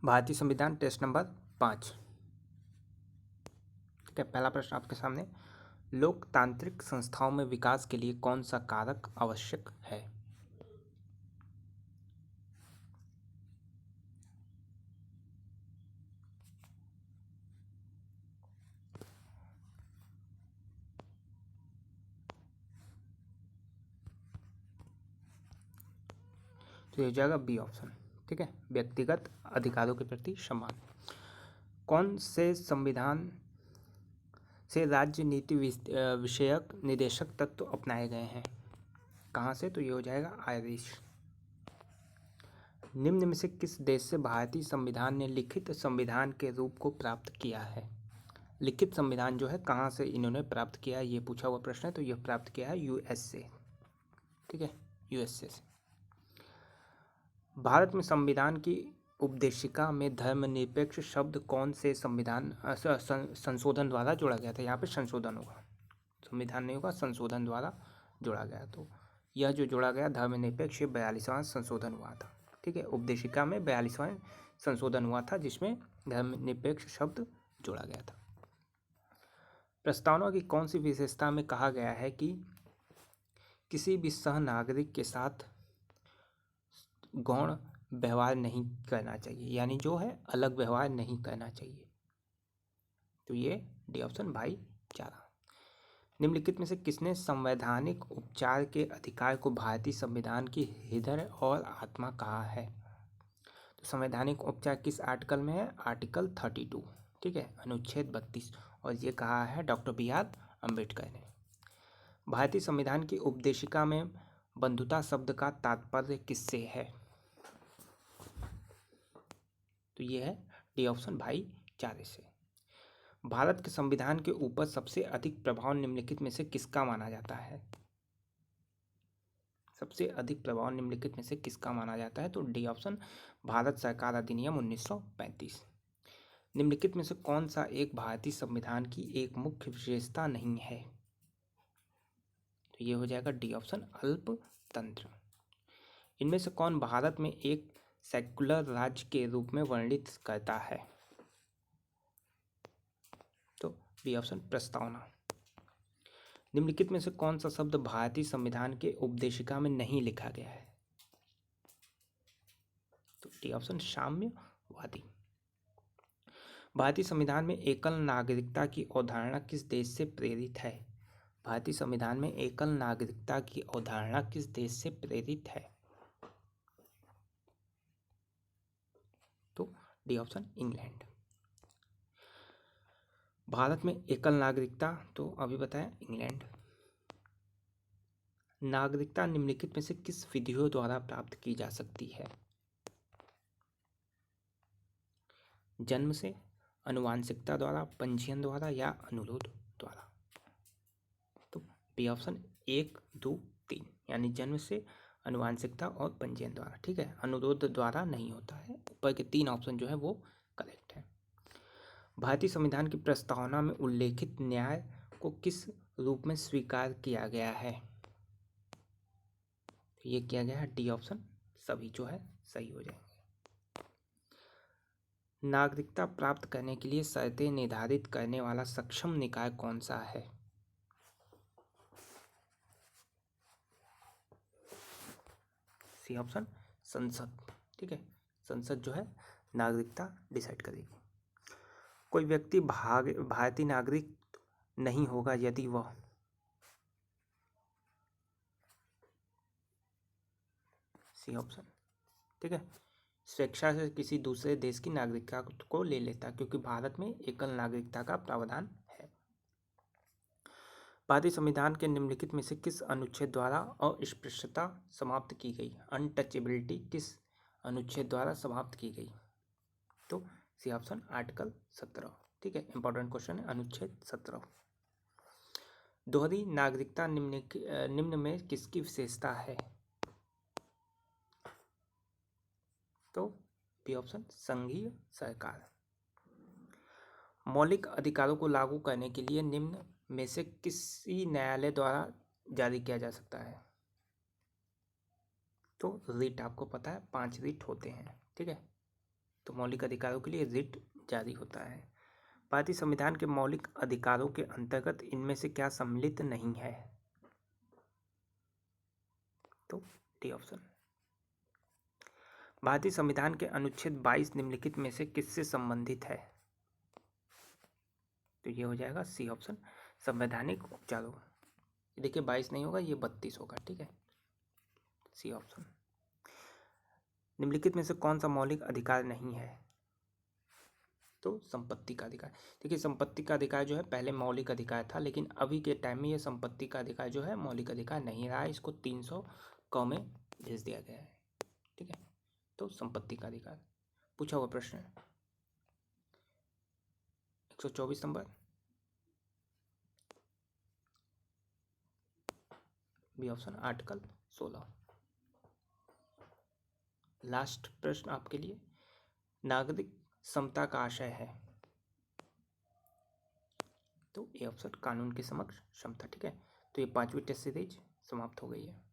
भारतीय संविधान test number 5। ठीक है, पहला प्रश्न आपके सामने, लोकतांत्रिक संस्थाओं में विकास के लिए कौन सा कारक आवश्यक है? तो ये हो जाएगा बी ऑप्शन। ठीक है, व्यक्तिगत अधिकारों के प्रति सम्मान। कौन से संविधान से राज्य नीति विषयक निर्देशक तत्व अपनाए गए हैं? कहाँ से? तो ये हो जाएगा आयरिश। निम्न में से किस देश से भारतीय संविधान ने लिखित संविधान के रूप को प्राप्त किया है? लिखित संविधान जो है कहाँ से इन्होंने प्राप्त किया है, ये पूछा हुआ प्रश्न है। तो यह प्राप्त किया है यूएस से। ठीक है, यूएसए से। भारत में संविधान की उपदेशिका में धर्मनिरपेक्ष शब्द कौन से संविधान संशोधन द्वारा जोड़ा गया था? यहाँ पे संशोधन होगा, संविधान नहीं होगा, संशोधन द्वारा जोड़ा गया। तो यह जो जोड़ा गया धर्मनिरपेक्ष 42वां संशोधन हुआ था। ठीक है, उपदेशिका में 42वां संशोधन हुआ था जिसमें धर्मनिरपेक्ष शब्द जोड़ा गया था। प्रस्तावना की कौन सी विशेषता में कहा गया है कि किसी भी सह नागरिक के साथ गौण व्यवहार नहीं करना चाहिए, यानी जो है अलग व्यवहार नहीं करना चाहिए? तो ये डी ऑप्शन भाईचारा। निम्नलिखित में से किसने संवैधानिक उपचार के अधिकार को भारतीय संविधान की हृदय और आत्मा कहा है? तो संवैधानिक उपचार किस आर्टिकल में है? आर्टिकल 32। ठीक है, अनुच्छेद 32, और ये कहा है डॉक्टर BR अम्बेडकर ने। भारतीय संविधान की उपदेशिका में बंधुता शब्द का तात्पर्य किससे है? तो ये है डी ऑप्शन भाईचारे से। भारत के संविधान के ऊपर सबसे अधिक प्रभाव निम्नलिखित में से किसका माना जाता है? सबसे अधिक प्रभाव निम्नलिखित में से किसका माना जाता है? तो डी ऑप्शन भारत सरकार अधिनियम 1935। निम्नलिखित में से कौन सा एक भारतीय संविधान की एक मुख्य विशेषता नहीं है? तो ये हो जाएगा डी ऑप्शन अल्पतंत्र। इनमें से कौन भारत में एक सेक्युलर राज्य के रूप में वर्णित करता है? तो बी ऑप्शन प्रस्तावना। निम्नलिखित में से कौन सा शब्द भारतीय संविधान के उपदेशिका में नहीं लिखा गया है? तो डी ऑप्शन साम्यवादी। भारतीय संविधान में एकल नागरिकता की अवधारणा किस देश से प्रेरित है? भारतीय संविधान में एकल नागरिकता की अवधारणा किस देश से प्रेरित है? तो डी ऑप्शन इंग्लैंड। भारत में एकल नागरिकता तो अभी बताया इंग्लैंड। नागरिकता निम्नलिखित में से किस विधियों द्वारा प्राप्त की जा सकती है? जन्म से, अनुवांशिकता द्वारा, पंजीयन द्वारा या अनुरोध द्वारा? तो बी ऑप्शन 1, 2, 3, यानी जन्म से, अनुवांशिकता और पंजीयन द्वारा। ठीक है, अनुरोध द्वारा नहीं होता है। ऊपर के 3 ऑप्शन जो है वो करेक्ट है। भारतीय संविधान की प्रस्तावना में उल्लेखित न्याय को किस रूप में स्वीकार किया गया है? तो ये किया गया है डी ऑप्शन सभी जो है सही हो जाएंगे। नागरिकता प्राप्त करने के लिए शर्तें निर्धारित करने वाला सक्षम निकाय कौन सा है? सी ऑप्शन संसद। ठीक है, संसद जो है नागरिकता डिसाइड करेगी। कोई व्यक्ति भारतीय नागरिक नहीं होगा यदि वह सी ऑप्शन। ठीक है, स्वेच्छा से किसी दूसरे देश की नागरिकता को ले लेता, क्योंकि भारत में एकल नागरिकता का प्रावधान है। भारतीय संविधान के निम्नलिखित में से किस अनुच्छेद द्वारा अस्पृश्यता समाप्त की गई? अनटचेबिलिटी किस अनुच्छेद द्वारा समाप्त की गई? तो सी ऑप्शन आर्टिकल 17। ठीक है, इंपॉर्टेंट क्वेश्चन है, अनुच्छेद 17। दोहरी नागरिकता निम्न में किसकी विशेषता है? तो बी ऑप्शन संघीय सरकार। मौलिक अधिकारों को लागू करने के लिए निम्न में से किसी न्यायालय द्वारा जारी किया जा सकता है? तो रीट आपको पता है 5 रीट होते हैं। ठीक है, तो मौलिक अधिकारों के लिए रिट जारी होता है। भारतीय संविधान के मौलिक अधिकारों के अंतर्गत इनमें से क्या सम्मिलित नहीं है? तो डी ऑप्शन। भारतीय संविधान के अनुच्छेद 22 निम्नलिखित में से किससे संबंधित है? तो ये हो जाएगा सी ऑप्शन, संवैधानिक उपचारों। देखिए 22 नहीं होगा, ये 32 होगा, ठीक है, सी ऑप्शन। निम्नलिखित में से कौन सा मौलिक अधिकार नहीं है? तो संपत्ति का अधिकार। देखिए संपत्ति का अधिकार जो है पहले मौलिक अधिकार था, लेकिन अभी के टाइम में ये संपत्ति का अधिकार जो है मौलिक अधिकार नहीं रहा है, इसको 300 क में भेज दिया गया है, ठीक है। तो संपत्ति का अधिकार पूछा हुआ प्रश्न 124 number, B option, article 16। Last प्रश्न आपके लिए, नागरिक समता का आशय है? तो ए ऑप्शन, कानून के समक्ष समता, ठीक है। तो ये 5वीं टेस्ट सीरीज समाप्त हो गई है।